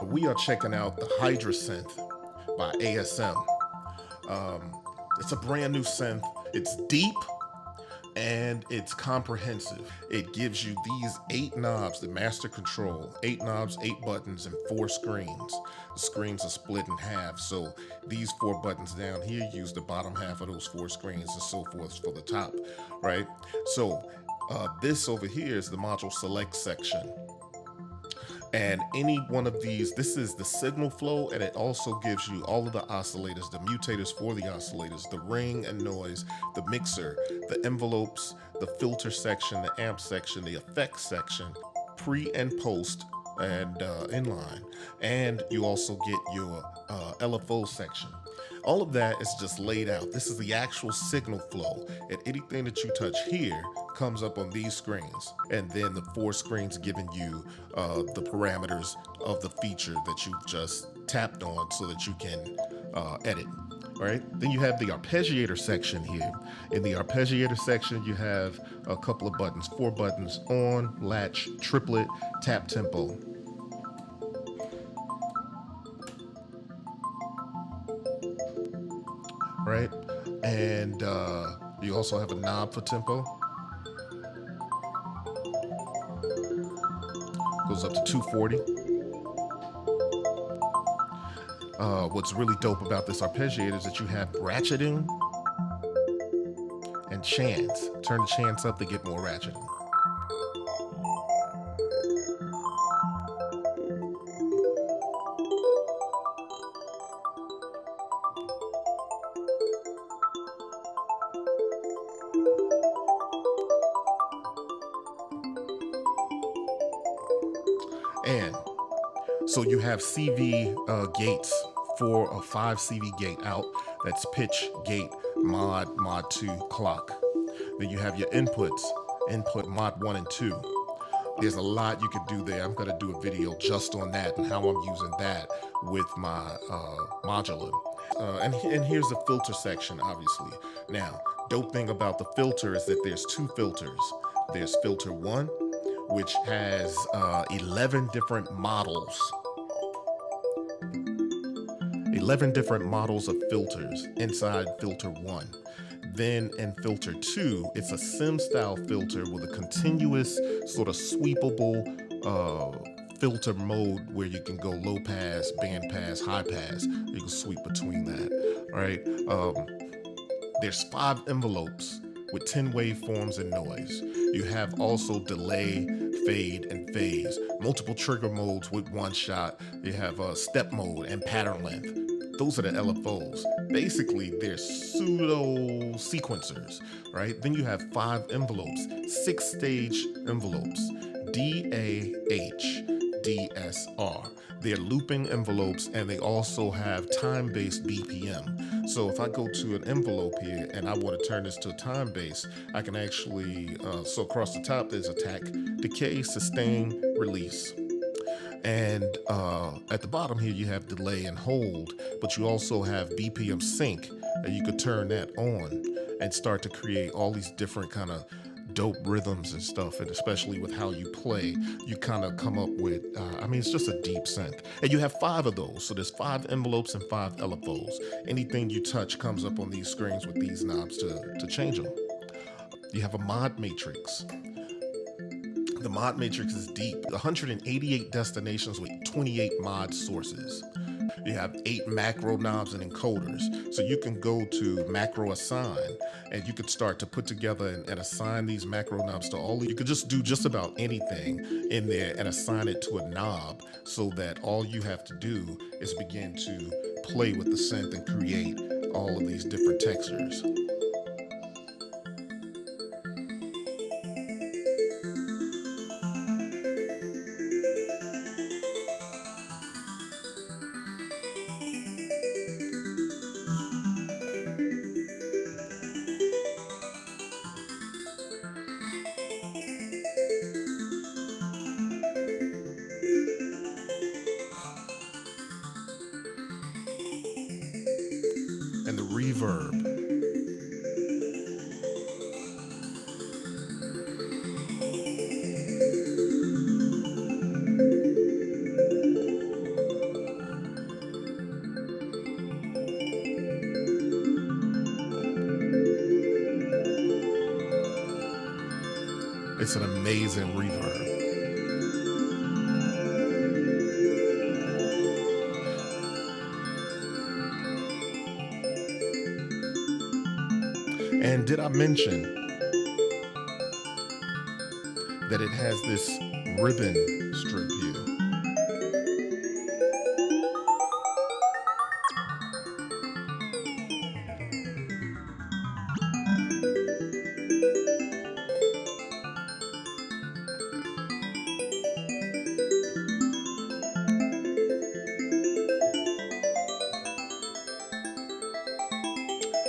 We are checking out the Hydrasynth by ASM. It's a brand new synth. It's deep and it's comprehensive. It gives you these 8 knobs, the master control, 8 knobs, 8 buttons, and 4 screens. The screens are split in half, so these 4 buttons down here use the bottom half of those 4 screens and so forth for the top, right? So this over here is the module select section. And any one of these, this is the signal flow, and it also gives you all of the oscillators, the mutators for the oscillators, the ring and noise, the mixer, the envelopes, the filter section, the amp section, the effects section, pre and post, and inline. And you also get your LFO section. All of that is just laid out. This is the actual signal flow, and anything that you touch here comes up on these screens, and then the 4 screens giving you the parameters of the feature that you've just tapped on so that you can edit. All right, then you have the arpeggiator section here. In the arpeggiator section, you have a couple of buttons, 4 buttons: on, latch, triplet, tap tempo. Right, and you also have a knob for tempo. Goes up to 240. What's really dope about this arpeggiator is that you have ratcheting and chants. Turn the chants up to get more ratcheting. And so you have CV gates for a 5 CV gate out. That's pitch, gate, mod, mod 2, clock. Then you have your inputs, input, mod 1 and 2. There's a lot you could do there. I'm gonna do a video just on that and how I'm using that with my modular. And here's the filter section, obviously. Now, dope thing about the filter is that there's 2 filters. There's filter 1, which has 11 different models. 11 different models of filters inside filter 1. Then in filter 2, it's a sim style filter with a continuous sort of sweepable filter mode where you can go low pass, band pass, high pass. You can sweep between that. All right. There's 5 envelopes with 10 waveforms and noise. You have also delay, fade, and phase. Multiple trigger modes with 1 shot. You have step mode and pattern length. Those are the LFOs. Basically, they're pseudo sequencers, right? Then you have 5 envelopes, 6 stage envelopes, D, A, H, D, S, R. They're looping envelopes, and they also have time-based BPM. So if I go to an envelope here and I want to turn this to a time base, I can actually, so across the top there's attack, decay, sustain, release. And at the bottom here you have delay and hold, but you also have BPM sync, and you could turn that on and start to create all these different kind of dope rhythms and stuff. And especially with how you play, you kind of come up with, I mean, it's just a deep synth. And you have 5 of those. So there's 5 envelopes and 5 LFOs. Anything you touch comes up on these screens with these knobs to change them. You have a mod matrix. The mod matrix is deep. 188 destinations with 28 mod sources. You have 8 macro knobs and encoders. So you can go to macro assign, and you could start to put together and assign these macro knobs to all. You could just do just about anything in there and assign it to a knob, so that all you have to do is begin to play with the synth and create all of these different textures. And the reverb. It's an amazing reverb. And did I mention that it has this ribbon strip here?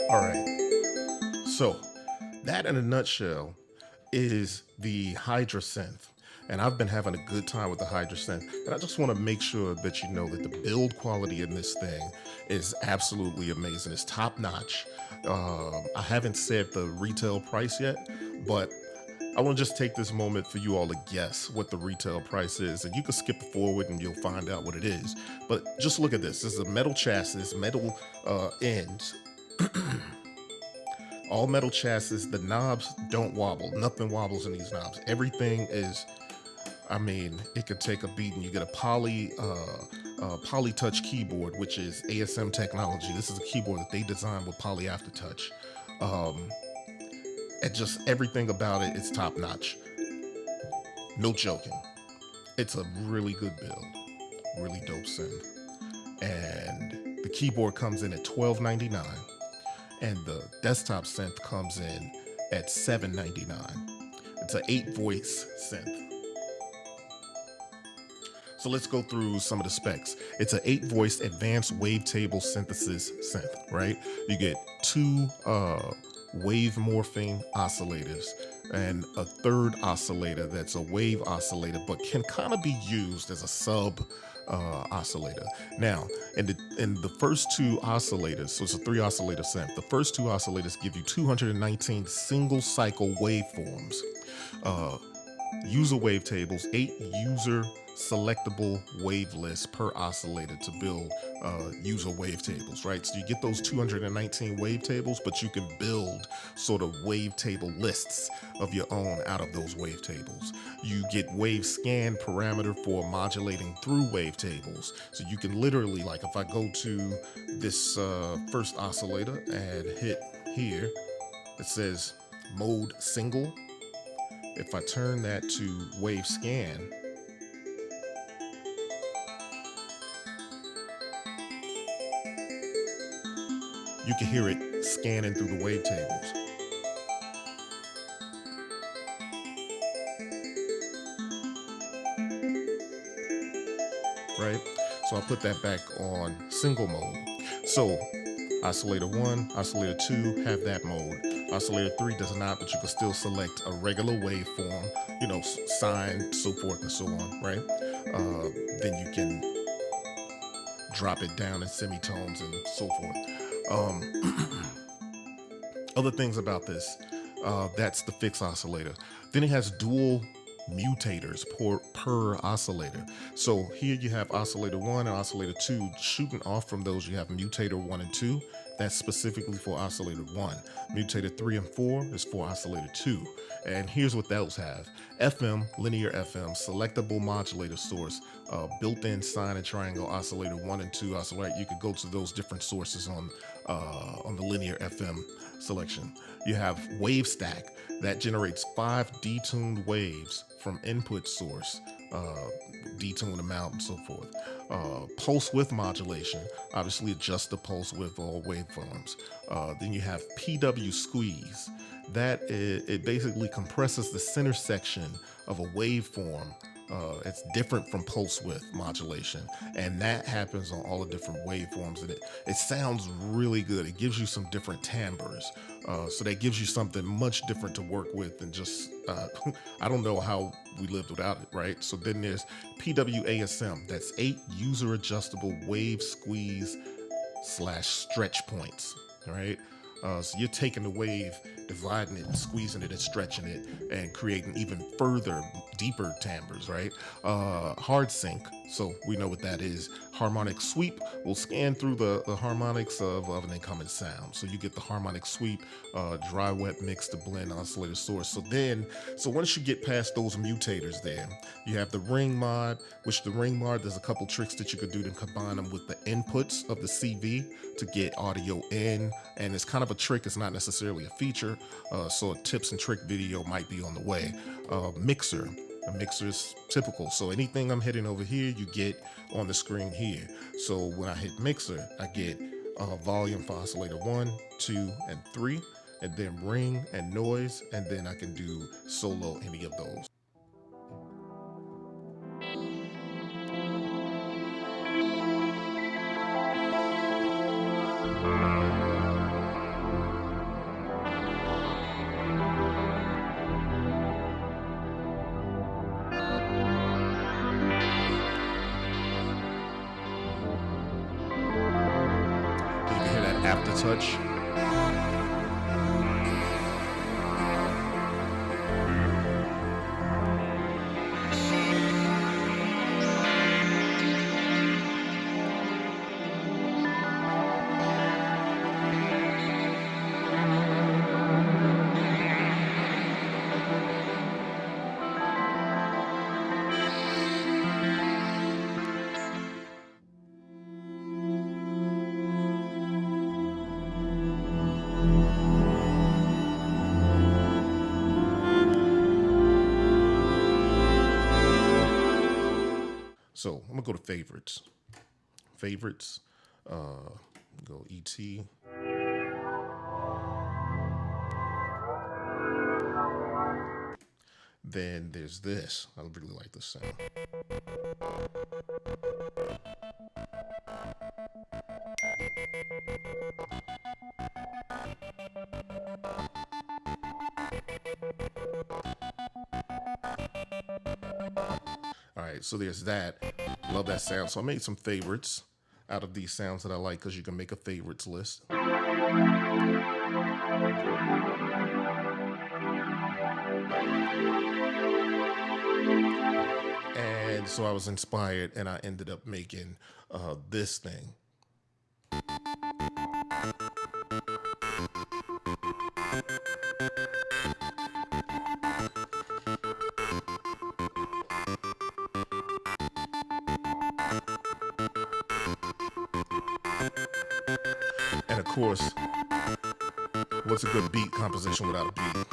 All right, so that in a nutshell is the Hydrasynth. And I've been having a good time with the Hydrasynth. And I just want to make sure that you know that the build quality in this thing is absolutely amazing. It's top notch. I haven't said the retail price yet, but I want to just take this moment for you all to guess what the retail price is. And you can skip forward and you'll find out what it is. But just look at this. This is a metal chassis, metal ends. All metal chassis. The knobs don't wobble. Nothing wobbles in these knobs. Everything is, I mean, it could take a beat, and you get a POLYTOUCH keyboard, which is ASM technology. This is a keyboard that they designed with poly aftertouch. And just everything about it is top notch. No joking. It's a really good build. Really dope synth. And the keyboard comes in at $12.99. And the desktop synth comes in at $7.99. It's an 8-voice synth. So let's go through some of the specs. It's an 8-voice advanced wavetable synthesis synth, right? You get 2 wave morphing oscillators and a third oscillator that's a wave oscillator, but can kind of be used as a sub oscillator. Now, in the first 2 oscillators, so it's a 3 oscillator synth. The first 2 oscillators give you 219 single cycle waveforms, user wavetables, 8 user selectable wave lists per oscillator to build user wavetables, right? So you get those 219 wavetables, but you can build sort of wavetable lists of your own out of those wavetables. You get wave scan parameter for modulating through wavetables. So you can literally, like if I go to this first oscillator and hit here, it says mode single. If I turn that to wave scan, you can hear it scanning through the wavetables. Right? So I'll put that back on single mode. So oscillator 1, oscillator 2 have that mode. Oscillator 3 does not, but you can still select a regular waveform, you know, sine, so forth and so on, right? Then you can drop it down in semitones and so forth. Other things about this, that's the fixed oscillator. Then it has dual mutators per oscillator. So here you have oscillator 1 and oscillator 2. Shooting off from those, you have mutator 1 and 2. That's specifically for oscillator 1. Mutator 3 and 4 is for oscillator 2. And here's what those have. FM, linear FM, selectable modulator source, built-in sine and triangle oscillator 1 and 2 oscillator. You could go to those different sources on the linear FM selection. You have wave stack that generates 5 detuned waves from input source, detune them out and so forth. Pulse width modulation, obviously adjust the pulse width all waveforms. Then you have PW squeeze. That it basically compresses the center section of a waveform. It's different from pulse width modulation, and that happens on all the different waveforms, and it sounds really good. It gives you some different timbres, so that gives you something much different to work with than just I don't know how we lived without it, right? So then there's PWASM. That's 8 user adjustable wave squeeze / stretch points, right? So you're taking the wave, dividing it, and squeezing it, and stretching it, and creating even further, deeper timbres, right? Hard sync, So we know what that is. Harmonic sweep will scan through the harmonics of an incoming sound. So you get the harmonic sweep, dry wet mix, the blend, oscillator source. So once you get past those mutators there, you have the ring mod, which the ring mod, there's a couple tricks that you could do to combine them with the inputs of the CV to get audio in. And it's kind of a trick, it's not necessarily a feature. So a tips and trick video might be on the way. Mixer. A mixer is typical. So anything I'm hitting over here, you get on the screen here. So when I hit mixer, I get volume for oscillator 1, 2, and 3, and then ring and noise, and then I can do solo any of those. Aftertouch. So I'm gonna go to favorites. Favorites, go ET. Then there's this. I really like this sound. All right, so there's that. Love that sound. So I made some favorites out of these sounds that I like, because you can make a favorites list. And so I was inspired, and I ended up making this thing. And of course, what's a good beat composition without a beat?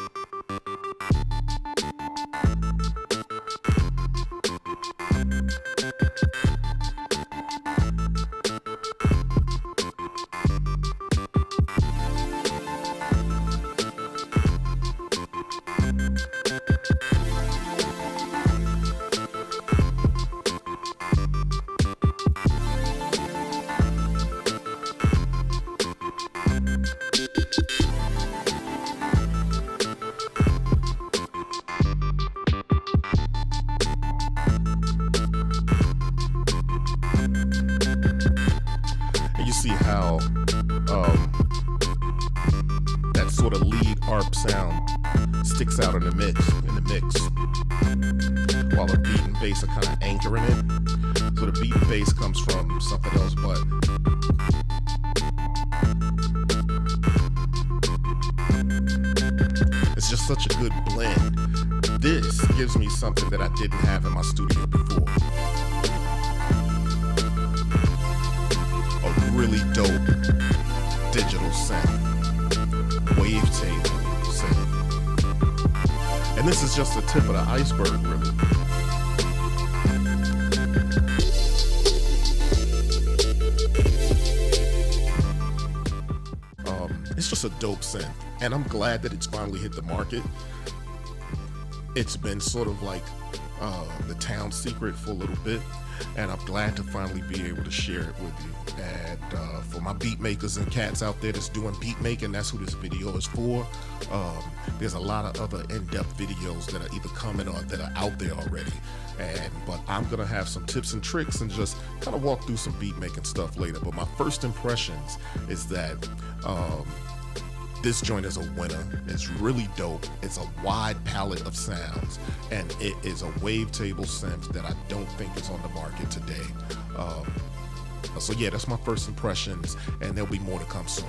See how that sort of lead arp sound sticks out in the mix, while the beat and bass are kind of anchoring it. So the beat and bass comes from something else, but it's just such a good blend. This gives me something that I didn't have in my studio before. Really dope digital sound, wavetable sound. And this is just the tip of the iceberg, really. It's just a dope synth, and I'm glad that it's finally hit the market. It's been sort of like the town secret for a little bit, and I'm glad to finally be able to share it with you. And for my beat makers and cats out there that's doing beat making, that's who this video is for. There's a lot of other in-depth videos that are either coming or that are out there already. But I'm gonna have some tips and tricks and just kind of walk through some beat making stuff later. But my first impressions is that this joint is a winner. It's really dope. It's a wide palette of sounds, and it is a wavetable synth that I don't think is on the market today. So yeah, that's my first impressions, and there'll be more to come soon.